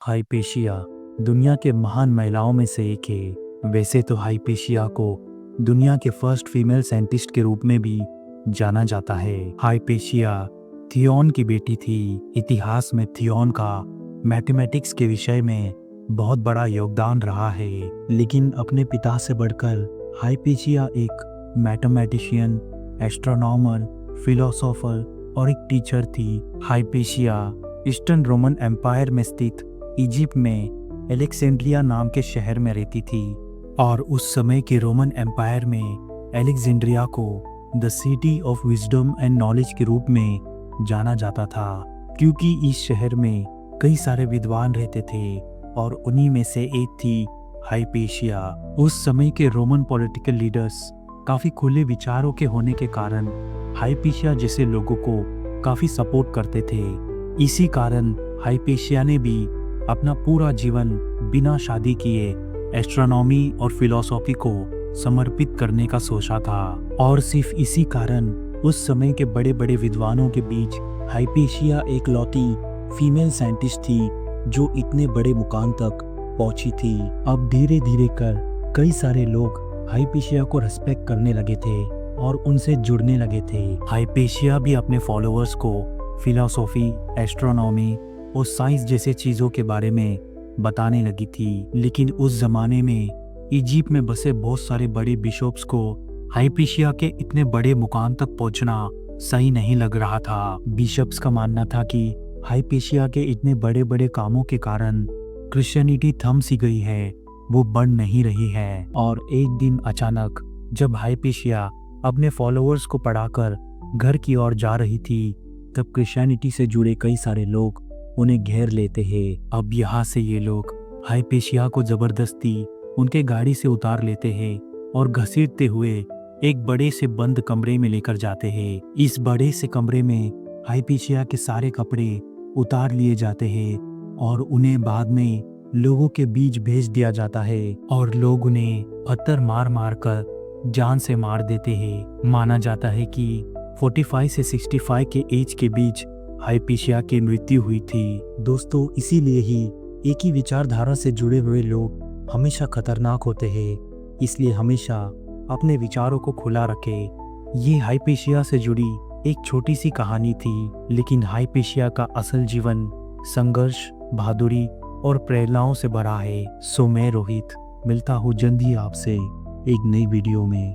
Hypatia दुनिया के महान महिलाओं में से एक है। वैसे तो हाइपेशिया को दुनिया के फर्स्ट फीमेल साइंटिस्ट के रूप में भी जाना जाता है। हाइपेशिया थियोन की बेटी थी। इतिहास में थियोन का मैथमेटिक्स के विषय में बहुत बड़ा योगदान रहा है, लेकिन अपने पिता से बढ़कर हाइपेशिया एक मैथमेटिशियन, एस्ट्रोनॉमर, फिलोसोफर और एक टीचर थी। हाइपेशिया ईस्टर्न रोमन एम्पायर में स्थित इजिप्ट में एलेक्जेंड्रिया नाम के शहर में रहती थी, और उस समय के रोमन एम्पायर में एलेक्जेंड्रिया को the city of wisdom and knowledge के रूप में जाना जाता था, क्योंकि इस शहर में कई सारे विद्वान रहते थे और उन्हीं में से एक थी हाइपेशिया। उस समय के रोमन पॉलिटिकल लीडर्स काफी खुले विचारों के होने के कारण हाइपेशिया जैसे लोगों को काफी सपोर्ट करते थे। इसी कारण हाइपेशिया ने भी अपना पूरा जीवन बिना शादी किए एस्ट्रोनॉमी और फिलॉसफी को समर्पित करने का सोचा था, और सिर्फ इसी कारण उस समय के बड़े बड़े विद्वानों के बीच हाइपेशिया एक लौती फीमेल साइंटिस्ट थी जो इतने बड़े मुकाम तक पहुंची थी। अब धीरे धीरे कर कई सारे लोग हाइपेशिया को रिस्पेक्ट करने लगे थे और उनसे जुड़ने लगे थे। हाइपेशिया भी अपने फॉलोअर्स को फिलॉसफी, एस्ट्रोनॉमी और साइंस जैसे चीज़ों के बारे में बताने लगी थी, लेकिन उस जमाने में इजिप्ट में बसे बहुत सारे बड़े बिशप्स को हाइपेशिया के इतने बड़े मुकाम तक पहुंचना सही नहीं लग रहा था। बिशप्स का मानना था कि हाइपेशिया के इतने बड़े बड़े कामों के कारण क्रिश्चियनिटी थम सी गई है, वो बढ़ नहीं रही है। और एक दिन अचानक जब हाइपेशिया अपने फॉलोअर्स को पढ़ाकर घर की ओर जा रही थी, तब क्रिश्चियनिटी से जुड़े कई सारे लोग उन्हें घेर लेते हैं। अब यहाँ से ये लोग हाइपेशिया को जबरदस्ती उनके गाड़ी से उतार लेते हैं और घसीटते हुए एक बड़े से बंद कमरे में लेकर जाते हैं। इस बड़े से कमरे में हाइपेशिया के सारे कपड़े उतार लिए जाते हैं और उन्हें बाद में लोगों के बीच भेज दिया जाता है, और लोग उन्हें पत्थर मार मार कर जान से मार देते हैं। माना जाता है कि 45 से 65 के एज के बीच हाइपेशिया की मृत्यु हुई थी। दोस्तों, इसीलिए ही एक ही विचारधारा से जुड़े हुए लोग हमेशा खतरनाक होते हैं, इसलिए हमेशा अपने विचारों को खुला रखें। ये हाइपेशिया से जुड़ी एक छोटी सी कहानी थी, लेकिन हाइपेशिया का असल जीवन संघर्ष, बहादुरी और प्रेरणाओं से भरा है। सो मैं रोहित मिलता हूँ जल्द ही आपसे एक नई वीडियो में।